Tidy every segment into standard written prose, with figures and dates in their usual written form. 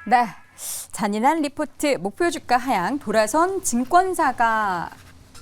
네, 잔인한 리포트 목표 주가 하향 돌아선 증권사가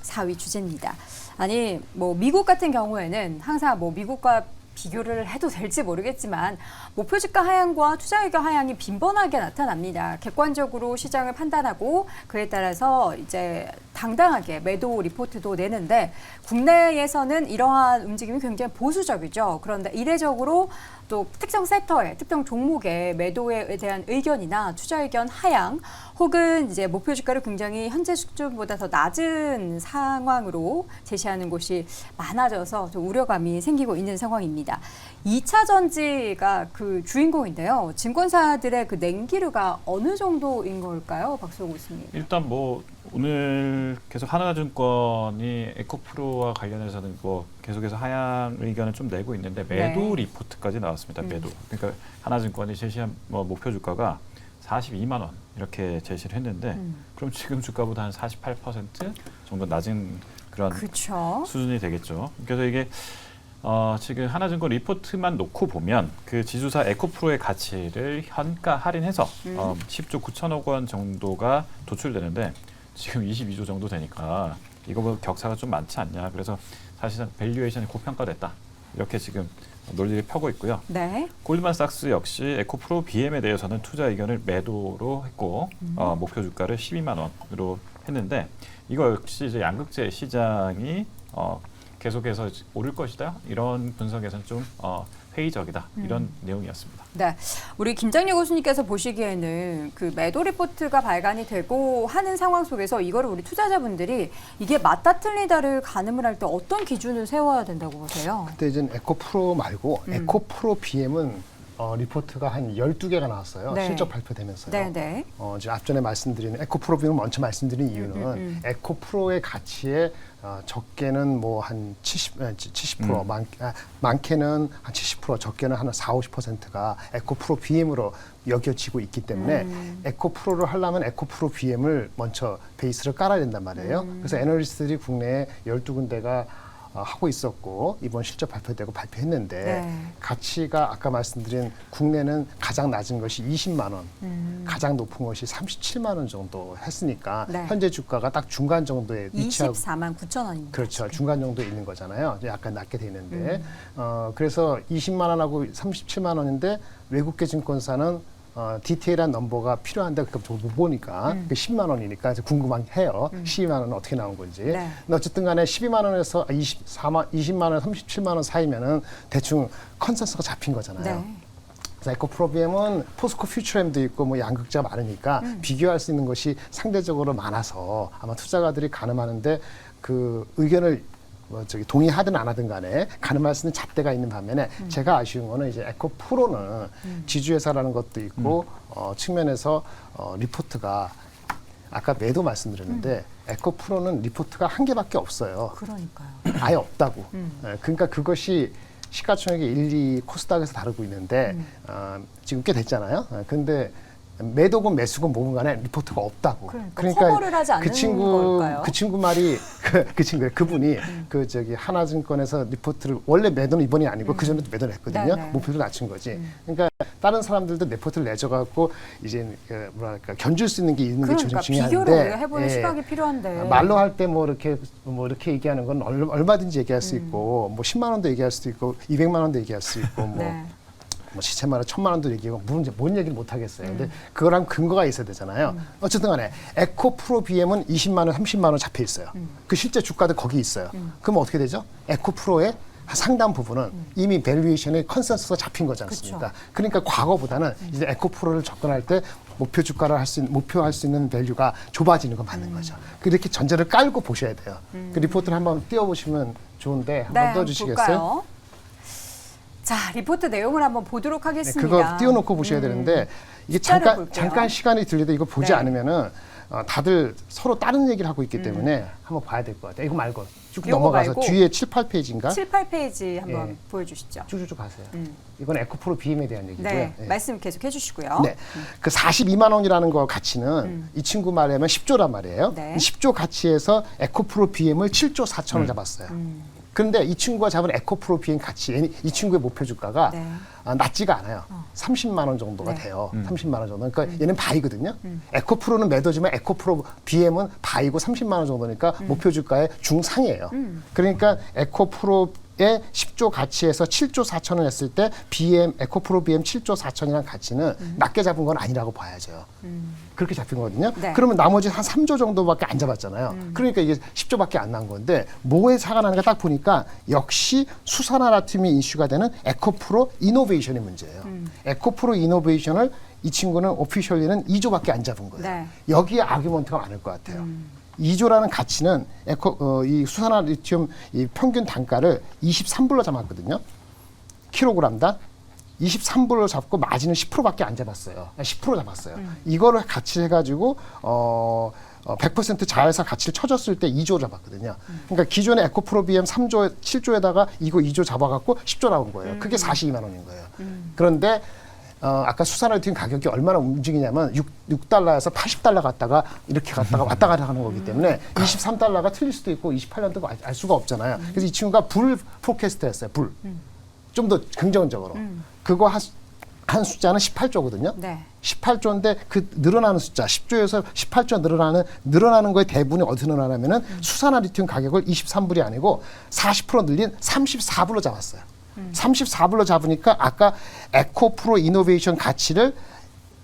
4위 주제입니다. 아니 뭐 미국 같은 경우에는 항상 뭐 미국과 비교를 해도 될지 모르겠지만 목표 주가 하향과 투자 의견 하향이 빈번하게 나타납니다. 객관적으로 시장을 판단하고 그에 따라서 이제 당당하게 매도 리포트도 내는데 국내에서는 이러한 움직임이 굉장히 보수적이죠. 그런데 이례적으로 또 특정 섹터의 특정 종목의 매도에 대한 의견이나 투자 의견 하향 혹은 이제 목표 주가를 굉장히 현재 수준보다 더 낮은 상황으로 제시하는 곳이 많아져서 좀 우려감이 생기고 있는 상황입니다. 2차 전지가 그 주인공인데요. 증권사들의 그 냉기류가 어느 정도인 걸까요, 박수호 교수님? 일단 뭐 오늘 계속 하나증권이 에코프로와 관련해서는 뭐 계속해서 하향 의견을 좀 내고 있는데 매도 리포트까지 나왔습니다. 매도. 그러니까 하나증권이 제시한 뭐 목표 주가가 42만 원 이렇게 제시를 했는데 그럼 지금 주가보다 한 48% 정도 낮은 그런 수준이 되겠죠. 그래서 이게 지금 하나증권 리포트만 놓고 보면 그 지주사 에코프로의 가치를 현가 할인해서 10조 9천억 원 정도가 도출되는데 지금 22조 정도 되니까 이거보다 격차가 좀 많지 않냐. 그래서 사실상 밸류에이션이 고평가됐다. 이렇게 지금 논리를 펴고 있고요. 네. 골드만삭스 역시 에코프로 BM에 대해서는 투자 의견을 매도로 했고 목표 주가를 12만 원으로 했는데 이거 역시 이제 양극재 시장이 계속해서 오를 것이다. 이런 분석에서는 좀 회의적이다. 이런 내용이었습니다. 네, 우리 김장렬 교수님께서 보시기에는 그 매도 리포트가 발간이 되고 하는 상황 속에서 이거를 우리 투자자분들이 이게 맞다 틀리다를 가늠을 할 때 어떤 기준을 세워야 된다고 보세요? 그때 이제 에코프로 말고 에코프로 BM은 리포트가 한 12개가 나왔어요. 네. 실적 발표되면서요. 네, 네. 지금 앞전에 말씀드린 에코프로 BM을 먼저 말씀드린 이유는 에코프로의 가치에 적게는 뭐 한 70%, 많게는 한 70%, 적게는 한 40~50%가 에코프로 BM으로 여겨지고 있기 때문에 에코프로를 하려면 에코프로 BM을 먼저 베이스를 깔아야 된단 말이에요. 그래서 애널리스트들이 국내에 12군데가 하고 있었고 이번 실적 발표되고 발표했는데 가치가 아까 말씀드린 국내는 가장 낮은 것이 20만 원, 가장 높은 것이 37만 원 정도 했으니까 현재 주가가 딱 중간 정도에 위치하고 24만 9천 원입니다. 그렇죠. 지금. 중간 정도에 있는 거잖아요. 약간 낮게 돼 있는데 그래서 20만 원하고 37만 원인데 외국계 증권사는 디테일한 넘버가 필요한데 그거 못 보니까 10만 원이니까 그래서 궁금한 해요. 12만 원은 어떻게 나온 건지. 근데 어쨌든 간에 12만 원에서 20만 원, 37만 원 사이면은 대충 컨센서스가 잡힌 거잖아요. 그래서 에코프로 BM은 포스코 퓨처엠도 있고 뭐 양극재가 많으니까 비교할 수 있는 것이 상대적으로 많아서 아마 투자가들이 가늠하는데 그 의견을 동의하든 안 하든 간에 가늠할 수 있는 잣대가 있는 반면에 제가 아쉬운 거는 이제 에코프로는 지주회사라는 것도 있고 측면에서 리포트가 아까 매도 말씀드렸는데 에코프로는 리포트가 한 개밖에 없어요. 그러니까요. 아예 없다고. 그러니까 그것이 시가총액의 1, 2 코스닥에서 다루고 있는데 지금 꽤 됐잖아요. 근데 매도건 매수건 뭐건 간에 리포트가 없다고. 그러니까 커버를 하지 않는 걸까요? 그 친구 말이 그분이 그 저기 하나증권에서 리포트를 원래 매도는 이번이 아니고 그 전에도 매도를 했거든요. 목표를 낮춘 거지. 그러니까 다른 사람들도 리포트를 내줘 갖고 이제 뭐랄까 견줄 수 있는 게 있는 게 좀 중요한데. 비교를 우리가 해보는 시각이 필요한데. 말로 할 때 뭐 이렇게 얘기하는 건 얼마든지 얘기할 수 있고 뭐 10만 원도 얘기할 수도 있고 200만 원도 얘기할 수 있고 뭐 시체마다 1,000만 원도 얘기하고 뭔 얘기를 못 하겠어요. 근데 그거랑 근거가 있어야 되잖아요. 어쨌든 간에 에코프로 BM은 20만 원, 30만 원 잡혀 있어요. 그 실제 주가도 거기 있어요. 그럼 어떻게 되죠? 에코프로의 상당 부분은 이미 밸류에이션의 컨센서스가 잡힌 거지 않습니까? 그러니까 과거보다는 이제 에코프로를 접근할 때 목표 주가를 목표할 수 있는 밸류가 좁아지는 건 맞는 거죠. 그렇게 전제를 깔고 보셔야 돼요. 그 리포트를 한번 띄워보시면 좋은데 한번 띄워주시겠어요? 볼까요? 자, 리포트 내용을 한번 보도록 하겠습니다. 그거 띄워놓고 보셔야 되는데 이게 잠깐 시간이 들려도 이거 보지 않으면은 다들 서로 다른 얘기를 하고 있기 때문에 한번 봐야 될 것 같아요. 이거 말고 쭉 넘어가서 말고 뒤에 7, 8페이지인가? 7, 8페이지 한번 보여주시죠. 쭉쭉 가세요. 이건 에코프로 BM에 대한 얘기고요. 네, 말씀 계속 해주시고요. 네, 그 42만 원이라는 거 가치는 이 친구 말하면 10조란 말이에요. 10조 가치에서 에코프로 BM을 7조 4천을 잡았어요. 그런데 이 친구가 잡은 에코프로 비행 가치, 이 친구의 목표 주가가 네. 낮지가 않아요. 30만 원 정도가 네. 돼요. 30만 원 정도. 그러니까 얘는 바이거든요. 에코프로는 매도지만 에코프로 BM은 바이고 30만 원 정도니까 목표 주가의 중상이에요. 그러니까 에코프로의 10조 가치에서 7조 4천을 했을 때 BM 에코프로 BM 7조 4천이라는 가치는 낮게 잡은 건 아니라고 봐야죠. 그렇게 잡힌 거거든요. 네. 그러면 나머지 한 3조 정도밖에 안 잡았잖아요. 그러니까 이게 10조밖에 안 난 건데 뭐에 차가 나는가 딱 보니까 역시 수산화라툼이 이슈가 되는 에코프로 이노베이션의 문제예요. 에코프로 이노베이션을 이 친구는 오피셜리는 2조밖에 안 잡은 거예요. 네. 여기에 아규먼트가 많을 것 같아요. 2조라는 가치는 이 수산화 리튬 이 평균 단가를 23불로 잡았거든요. 킬로그램당 23불로 잡고 마진은 10%밖에 안 잡았어요. 10% 잡았어요. 이거를 가치해가지고 100% 자회사 가치를 쳐줬을 때 2조 잡았거든요. 그러니까 기존의 에코프로 BM 3조, 7조에다가 이거 2조 잡아갖고 10조 나온 거예요. 그게 42만 원인 거예요. 그런데 아까 수산화리튬 가격이 얼마나 움직이냐면 6달러에서 80달러 갔다가 이렇게 갔다가 왔다 갔다 하는 거기 때문에 23달러가 틀릴 수도 있고 28년도 알 수가 없잖아요. 그래서 이 친구가 불 포캐스트 했어요. 불. 좀 더 긍정적으로. 그거 한 숫자는 18조거든요. 네. 18조인데 그 늘어나는 숫자 10조에서 18조 늘어나는 거의 대부분이 어디서 늘어나냐면은 수산화리튬 가격을 23불이 아니고 40% 늘린 34불로 잡았어요. 34불로 잡으니까 아까 에코프로 이노베이션 가치를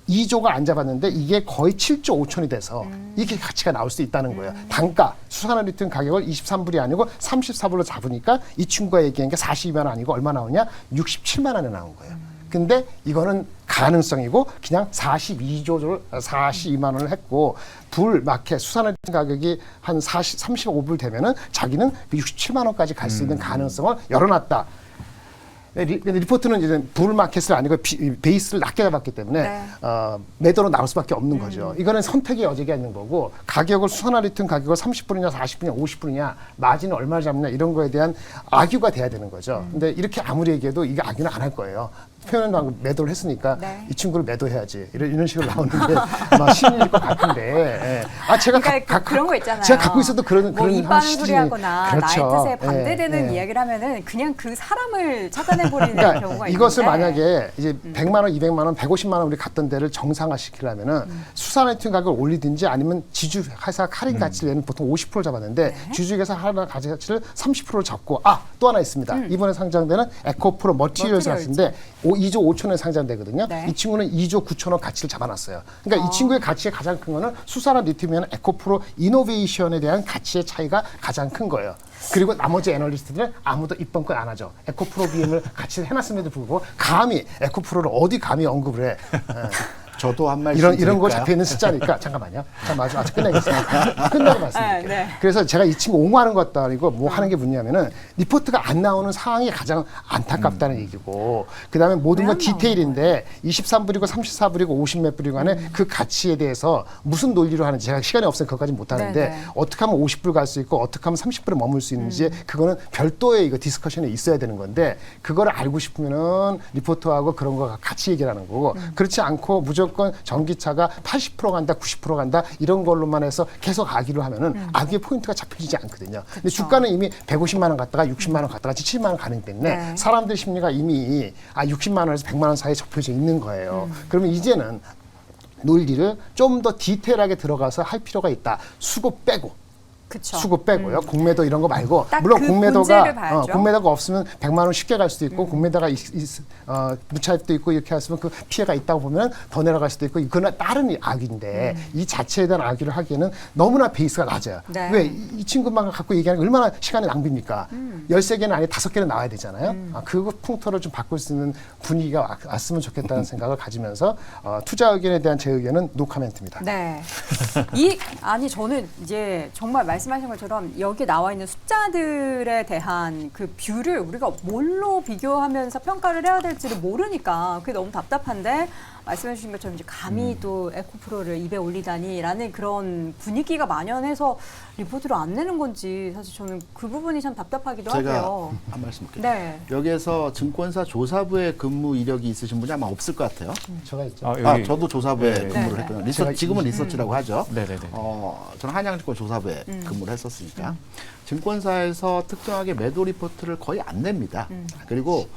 2조가 안 잡았는데 이게 거의 7조 5천이 돼서 이렇게 가치가 나올 수 있다는 거예요. 단가, 수산화리튬 가격을 23불이 아니고 34불로 잡으니까 이 친구가 얘기한 게 42만 원 아니고 얼마 나오냐? 67만 원에 나온 거예요. 근데 이거는 가능성이고 그냥 42만 원을 했고 불 마켓 수산화리튬 가격이 한 35불 되면은 자기는 67만 원까지 갈 수 있는 가능성을 열어놨다. 리포트는 이제 불 마켓을 아니고 베이스를 낮게 잡았기 때문에 네. 매도로 나올 수밖에 없는 거죠. 이거는 선택의 여지가 있는 거고 가격을 수산화리튬 가격을 30불이냐 40불이냐 50불이냐 마진을 얼마나 잡느냐 이런 거에 대한 악유가 돼야 되는 거죠. 근데 이렇게 아무리 얘기해도 이게 악유는 안 할 거예요. 표현을 매도를 했으니까 네. 이 친구를 매도해야지 이런 식으로 나오는데 아마 신일 것 같은데 예. 제가 그러니까 그런 거 있잖아요. 제가 갖고 있어도 그런 이빠는 소리하거나 그렇죠. 나의 뜻에 반대되는 예. 이야기를 하면은 그냥 그 사람을 차단해버리는 그러니까 경우가 이것을 있는데 만약에 이제 100만 원, 200만 원, 150만 원 우리 갔던 데를 정상화시키려면은 수산화리튬 가격을 올리든지 아니면 지주 회사 할인 가치를 얘는 보통 50% 잡았는데 지주회사 할인 가치를 30% 잡고 또 하나 있습니다. 이번에 상장되는 에코프로 머티리얼스 같은데 2조 5천원에 상장되거든요. 네. 이 친구는 2조 9천원 가치를 잡아놨어요. 그러니까 이 친구의 가치가 가장 큰 거는 수산화리튬이나 에코프로 이노베이션에 대한 가치의 차이가 가장 큰 거예요. 그리고 나머지 애널리스트들은 아무도 입번권 안 하죠. 에코프로 BM을 같이 해놨음에도 불구하고 감히 에코프로를 어디 감히 언급을 해. 저도 한 말씀 이런 거 드릴까요? 잡혀 있는 숫자니까 잠깐만요. 아직 끝내겠습니다. 끝나고 말씀드릴게요. 네. 그래서 제가 이 친구 옹호하는 것도 아니고 뭐 하는 게 뭐냐면은 리포트가 안 나오는 상황이 가장 안타깝다는 얘기고 그다음에 모든 건 디테일인데 23불이고 34불이고 50몇 불이고 간에 그 가치에 대해서 무슨 논리로 하는지 제가 시간이 없으면 그것까지 못 하는데 네네. 어떻게 하면 50불 갈 수 있고 어떻게 하면 30불에 머물 수 있는지 그거는 별도의 이거 디스커션에 있어야 되는 건데 그거를 알고 싶으면은 리포터하고 그런 거 같이 얘기를 하는 거고 그렇지 않고 무조건 전기차가 80% 간다, 90% 간다 이런 걸로만 해서 계속 악의를 하면은 악의 포인트가 잡혀지지 않거든요. 근데 주가는 이미 150만 원 갔다가 60만 원 갔다가 70만 원 가는 때문에 네. 사람들 심리가 이미 60만 원에서 100만 원 사이에 접혀져 있는 거예요. 그러면 이제는 논리를 좀 더 디테일하게 들어가서 할 필요가 있다. 수고 빼고. 그쵸. 수급 빼고요. 공매도 이런 거 말고 딱 물론 그 본질을 공매도가 봐야죠. 공매도가 없으면 100만 원 쉽게 갈 수도 있고 공매도가 무차입도 있고 이렇게 했으면 그 피해가 있다고 보면 더 내려갈 수도 있고 그건 다른 악인데 이 자체에 대한 악의를 하기에는 너무나 베이스가 낮아요. 네. 왜 이 친구만 갖고 얘기하는 게 얼마나 시간이 낭비입니까? 13개는 아니고 5개는 나와야 되잖아요. 그 풍토를 좀 바꿀 수 있는 분위기가 왔으면 좋겠다는 생각을 가지면서 투자 의견에 대한 제 의견은 노코멘트입니다. 네. 저는 이제 정말 말씀하신 것처럼 여기 나와 있는 숫자들에 대한 그 뷰를 우리가 뭘로 비교하면서 평가를 해야 될지를 모르니까 그게 너무 답답한데 말씀해 주신 것처럼 이제 감히 또 에코프로를 입에 올리다니라는 그런 분위기가 만연해서 리포트를 안 내는 건지 사실 저는 그 부분이 참 답답하기도 제가 하고요. 한 말씀 드릴게요. 네. 여기에서 증권사 조사부에 근무 이력이 있으신 분이 아마 없을 것 같아요. 제가 있죠. 여기. 저도 조사부에 네. 근무를 네. 했거든요. 제가 지금은 리서치라고 하죠. 네네네. 저는 한양증권 조사부에 근무를 했었으니까 증권사에서 특정하게 매도 리포트를 거의 안 냅니다. 그리고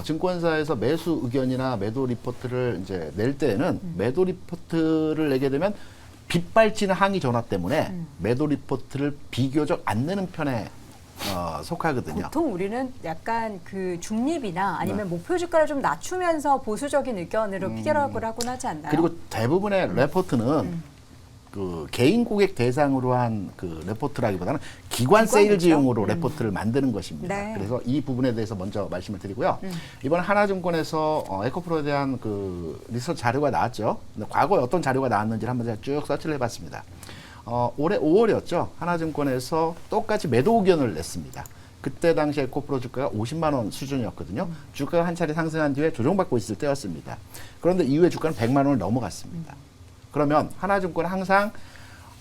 증권사에서 매수 의견이나 매도 리포트를 이제 낼 때에는 매도 리포트를 내게 되면 빗발치는 항의 전화 때문에 매도 리포트를 비교적 안 내는 편에 속하거든요. 보통 우리는 약간 그 중립이나 아니면 네. 목표 주가를 좀 낮추면서 보수적인 의견으로 피결하고 하곤 하지 않나요? 그리고 대부분의 레포트는 그 개인 고객 대상으로 한 그 레포트라기보다는 기관 세일즈용으로 레포트를 만드는 것입니다. 네. 그래서 이 부분에 대해서 먼저 말씀을 드리고요. 이번 하나증권에서 에코프로에 대한 그 리서치 자료가 나왔죠. 근데 과거에 어떤 자료가 나왔는지를 한번 제가 쭉 서치를 해봤습니다. 올해 5월이었죠. 하나증권에서 똑같이 매도 의견을 냈습니다. 그때 당시 에코프로 주가가 50만 원 수준이었거든요. 주가가 한 차례 상승한 뒤에 조정받고 있을 때였습니다. 그런데 이후에 주가는 100만 원을 넘어갔습니다. 그러면 하나증권은 항상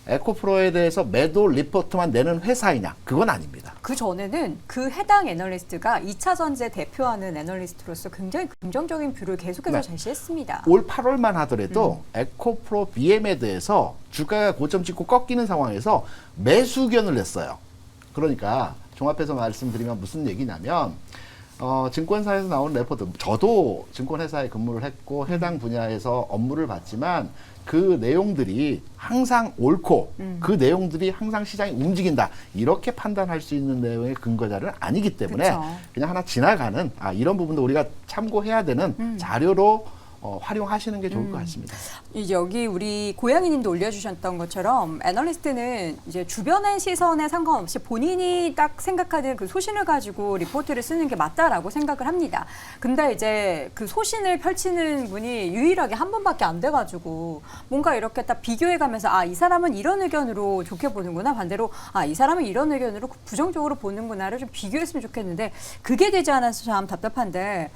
에코프로에 대해서 매도 리포트만 내는 회사이냐? 그건 아닙니다. 그 전에는 그 해당 애널리스트가 2차 전제 대표하는 애널리스트로서 굉장히 긍정적인 뷰를 계속해서 네. 제시했습니다. 올 8월만 하더라도 에코프로 BM에 대해서 주가가 고점 찍고 꺾이는 상황에서 매수 의견을 냈어요. 그러니까 종합해서 말씀드리면 무슨 얘기냐면 증권사에서 나오는 레포트, 저도 증권회사에 근무를 했고 해당 분야에서 업무를 봤지만 그 내용들이 항상 옳고 그 내용들이 항상 시장이 움직인다 이렇게 판단할 수 있는 내용의 근거 자료는 아니기 때문에 그쵸. 그냥 하나 지나가는 이런 부분도 우리가 참고해야 되는 자료로 활용하시는 게 좋을 것 같습니다. 이제 여기 우리 고양이님도 올려주셨던 것처럼 애널리스트는 이제 주변의 시선에 상관없이 본인이 딱 생각하는 그 소신을 가지고 리포트를 쓰는 게 맞다라고 생각을 합니다. 근데 이제 그 소신을 펼치는 분이 유일하게 한 분밖에 안 돼가지고 뭔가 이렇게 딱 비교해가면서 이 사람은 이런 의견으로 좋게 보는구나, 반대로 이 사람은 이런 의견으로 부정적으로 보는구나를 좀 비교했으면 좋겠는데 그게 되지 않아서 참 답답한데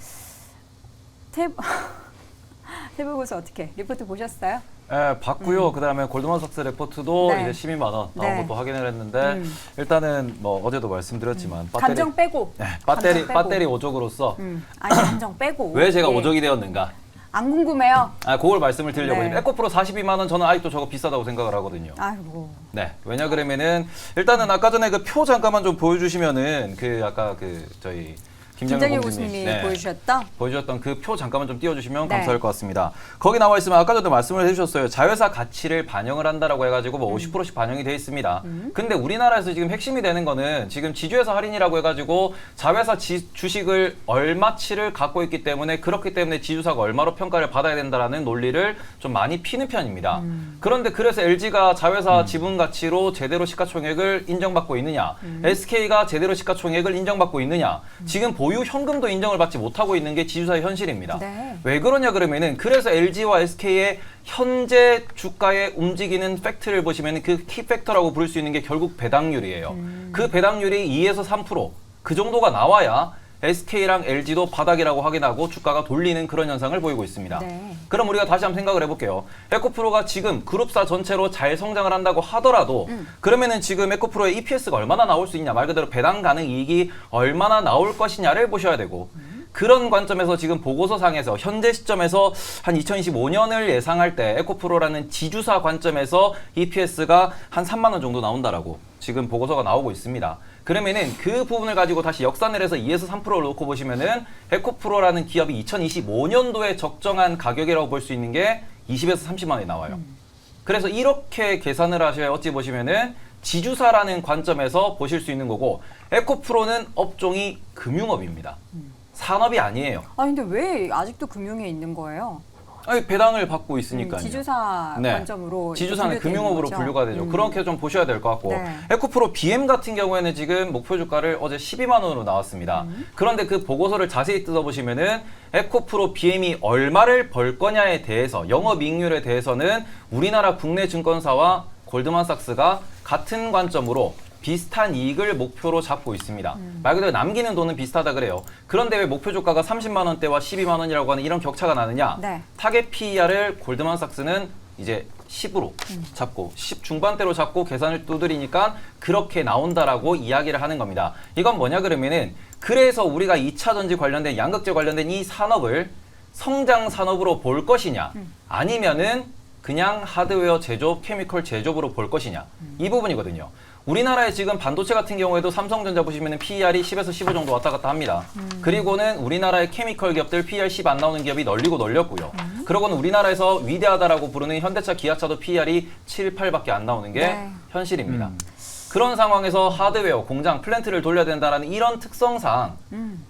해보고서 어떻게 리포트 보셨어요? 네, 봤고요. 그다음에 골드만삭스 레포트도 네. 이제 12만 원 나온 네. 것도 확인을 했는데 일단은 뭐 어제도 말씀드렸지만 감정 빼고. 감정 빼고. 배터리 오족으로서 아니 감정 빼고. 왜 제가 예. 오족이 되었는가? 안 궁금해요. 그걸 말씀을 드리려고 네. 해요. 에코프로 42만 원 저는 아직도 저거 비싸다고 생각을 하거든요. 아이고. 네. 왜냐 그러면은 일단은 아까 전에 그 표 잠깐만 좀 보여주시면은 그 아까 그 저희 김정일 김정일 교수님이 네. 보여주셨던 그 표 잠깐만 좀 띄워주시면 네. 감사할 것 같습니다. 거기 나와 있으면 아까 전에 말씀을 해주셨어요. 자회사 가치를 반영을 한다라고 해가지고 뭐 50%씩 반영이 돼 있습니다. 근데 우리나라에서 지금 핵심이 되는 거는 지금 지주회사 할인이라고 해가지고 자회사 주식을 얼마치를 갖고 있기 때문에 그렇기 때문에 지주사가 얼마로 평가를 받아야 된다라는 논리를 좀 많이 피는 편입니다. 그런데 그래서 LG가 자회사 지분 가치로 제대로 시가총액을 인정받고 있느냐, SK가 제대로 시가총액을 인정받고 있느냐, 지금 보유 현금도 인정을 받지 못하고 있는 게 지주사의 현실입니다. 네. 왜 그러냐 그러면은 그래서 LG와 SK의 현재 주가에 움직이는 팩트를 보시면 그 키팩터라고 부를 수 있는 게 결국 배당률이에요. 그 배당률이 2에서 3% 그 정도가 나와야 SK랑 LG도 바닥이라고 확인하고 주가가 돌리는 그런 현상을 보이고 있습니다. 네. 그럼 우리가 다시 한번 생각을 해볼게요. 에코프로가 지금 그룹사 전체로 잘 성장을 한다고 하더라도 그러면은 지금 에코프로의 EPS가 얼마나 나올 수 있냐, 말 그대로 배당 가능 이익이 얼마나 나올 것이냐를 보셔야 되고 그런 관점에서 지금 보고서상에서 현재 시점에서 한 2025년을 예상할 때 에코프로라는 지주사 관점에서 EPS가 한 3만 원 정도 나온다라고 지금 보고서가 나오고 있습니다. 그러면은 그 부분을 가지고 다시 역산을 해서 2에서 3%를 놓고 보시면은 에코프로라는 기업이 2025년도에 적정한 가격이라고 볼 수 있는 게 20에서 30만 원이 나와요. 그래서 이렇게 계산을 하셔야 어찌 보시면은 지주사라는 관점에서 보실 수 있는 거고 에코프로는 업종이 금융업입니다. 산업이 아니에요. 근데 왜 아직도 금융에 있는 거예요? 배당을 받고 있으니까요. 지주사 네. 관점으로 지주사는 분류되는 금융업으로 거죠? 분류가 되죠. 그렇게 좀 보셔야 될 것 같고 네. 에코프로 BM 같은 경우에는 지금 목표 주가를 어제 12만 원으로 나왔습니다. 그런데 그 보고서를 자세히 뜯어보시면은 에코프로 BM이 얼마를 벌 거냐에 대해서 영업이익률에 대해서는 우리나라 국내 증권사와 골드만삭스가 같은 관점으로 비슷한 이익을 목표로 잡고 있습니다. 말 그대로 남기는 돈은 비슷하다 그래요. 그런데 왜 목표 주가가 30만 원대와 12만 원이라고 하는 이런 격차가 나느냐? 네. 타겟 PER을 골드만삭스는 이제 10으로 잡고 10 중반대로 잡고 계산을 두드리니까 그렇게 나온다라고 이야기를 하는 겁니다. 이건 뭐냐 그러면은 그래서 우리가 2차 전지 관련된 양극재 관련된 이 산업을 성장 산업으로 볼 것이냐 아니면은 그냥 하드웨어 제조업, 케미컬 제조업으로 볼 것이냐 이 부분이거든요. 우리나라에 지금 반도체 같은 경우에도 삼성전자 보시면 PER이 10에서 15 정도 왔다 갔다 합니다. 그리고는 우리나라의 케미컬 기업들 PER 10 안 나오는 기업이 널리고 널렸고요. 그러고는 우리나라에서 위대하다라고 부르는 현대차, 기아차도 PER이 7, 8밖에 안 나오는 게 네. 현실입니다. 그런 상황에서 하드웨어, 공장, 플랜트를 돌려야 된다는 이런 특성상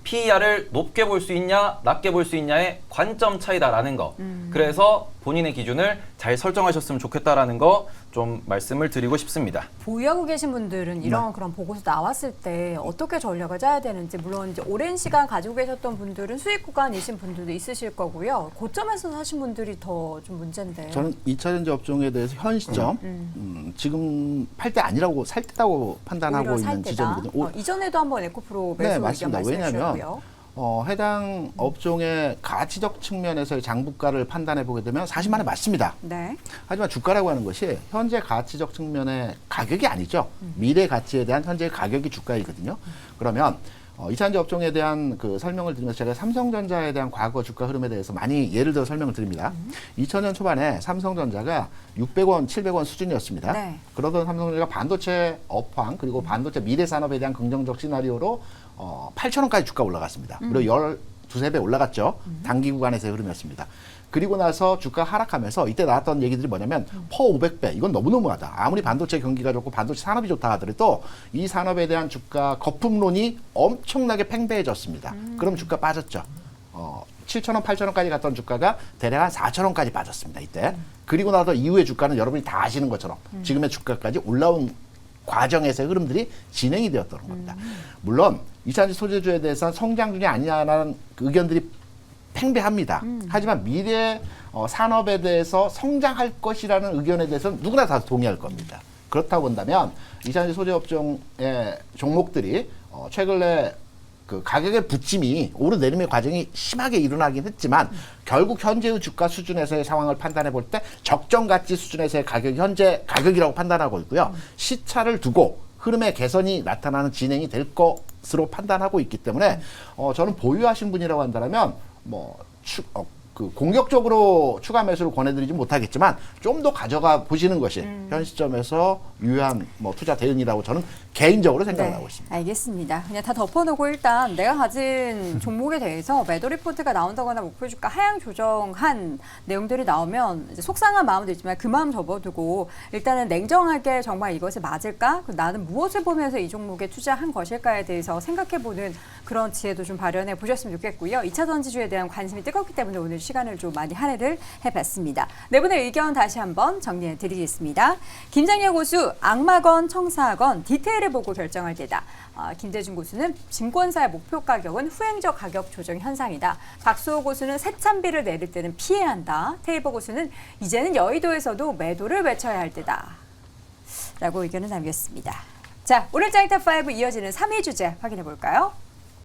PER을 높게 볼 수 있냐, 낮게 볼 수 있냐의 관점 차이다라는 거. 그래서 본인의 기준을 잘 설정하셨으면 좋겠다라는 거 좀 말씀을 드리고 싶습니다. 보유하고 계신 분들은 이런 그런 보고서 나왔을 때 어떻게 전략을 짜야 되는지, 물론 이제 오랜 시간 가지고 계셨던 분들은 수익 구간이신 분들도 있으실 거고요. 고점에서 사신 분들이 더 좀 문제인데. 저는 2차 전지 업종에 대해서 현 시점 지금 팔 때 아니라고 살 때라고 판단하고 오히려 살 있는 때다. 지점이거든요. 이전에도 한번 에코프로 매수 네, 의견 맞습니다. 말씀해 왜냐하면 주셨고요. 해당 업종의 가치적 측면에서의 장부가를 판단해 보게 되면 40만 원 맞습니다. 네. 하지만 주가라고 하는 것이 현재 가치적 측면의 가격이 아니죠. 미래 가치에 대한 현재의 가격이 주가이거든요. 그러면 2차 전지 업종에 대한 그 설명을 드리면서 제가 삼성전자에 대한 과거 주가 흐름에 대해서 많이 예를 들어 설명을 드립니다. 2000년 초반에 삼성전자가 600원, 700원 수준이었습니다. 네. 그러던 삼성전자가 반도체 업황 그리고 반도체 미래 산업에 대한 긍정적 시나리오로 8,000원까지 주가 올라갔습니다. 무려 12~13배 올라갔죠. 단기 구간에서의 흐름이었습니다. 그리고 나서 주가 하락하면서 이때 나왔던 얘기들이 뭐냐면 퍼 500배 이건 너무너무하다. 아무리 반도체 경기가 좋고 반도체 산업이 좋다 하더라도 이 산업에 대한 주가 거품론이 엄청나게 팽배해졌습니다. 그럼 주가 빠졌죠. 7,000원, 8,000원까지 갔던 주가가 대략 한 4,000원까지 빠졌습니다. 이때. 그리고 나서 이후의 주가는 여러분이 다 아시는 것처럼 지금의 주가까지 올라온 과정에서의 흐름들이 진행이 되었던 겁니다. 물론 2차 전지 소재주에 대해서는 성장률이 아니냐라는 의견들이 팽배합니다. 하지만 미래 산업에 대해서 성장할 것이라는 의견에 대해서는 누구나 다 동의할 겁니다. 그렇다고 본다면 2차 전지 소재 업종의 종목들이 최근에 그 가격의 부침이 오르내림의 과정이 심하게 일어나긴 했지만 결국 현재의 주가 수준에서의 상황을 판단해 볼 때 적정 가치 수준에서의 가격이 현재 가격이라고 판단하고 있고요. 시차를 두고 흐름의 개선이 나타나는 진행이 될 것으로 판단하고 있기 때문에 저는 보유하신 분이라고 한다면 그 공격적으로 추가 매수를 권해드리지 못하겠지만 좀 더 가져가 보시는 것이 현 시점에서 유효한 투자 대응이라고 저는 개인적으로 생각을 하고 있습니다. 알겠습니다. 그냥 다 덮어놓고 일단 내가 가진 종목에 대해서 매도 리포트가 나온다거나 목표 주가 하향 조정한 내용들이 나오면 이제 속상한 마음도 있지만 그 마음 접어두고 일단은 냉정하게 정말 이것이 맞을까? 나는 무엇을 보면서 이 종목에 투자한 것일까에 대해서 생각해보는 그런 지혜도 좀 발현해 보셨으면 좋겠고요. 2차 전지주에 대한 관심이 뜨겁기 때문에 오늘 시간을 좀 많이 할애를 해봤습니다. 네 분의 의견 다시 한번 정리해 드리겠습니다. 김장렬 고수, 악마건, 청사건, 디테일을 보고 결정할 때다. 김대중 고수는 증권사의 목표 가격은 후행적 가격 조정 현상이다. 박수호 고수는 세참비를 내릴 때는 피해야 한다. 테이버 고수는 이제는 여의도에서도 매도를 외쳐야 할 때다. 라고 의견을 남겼습니다. 자, 오늘 짱이탑5 이어지는 3위 주제 확인해 볼까요?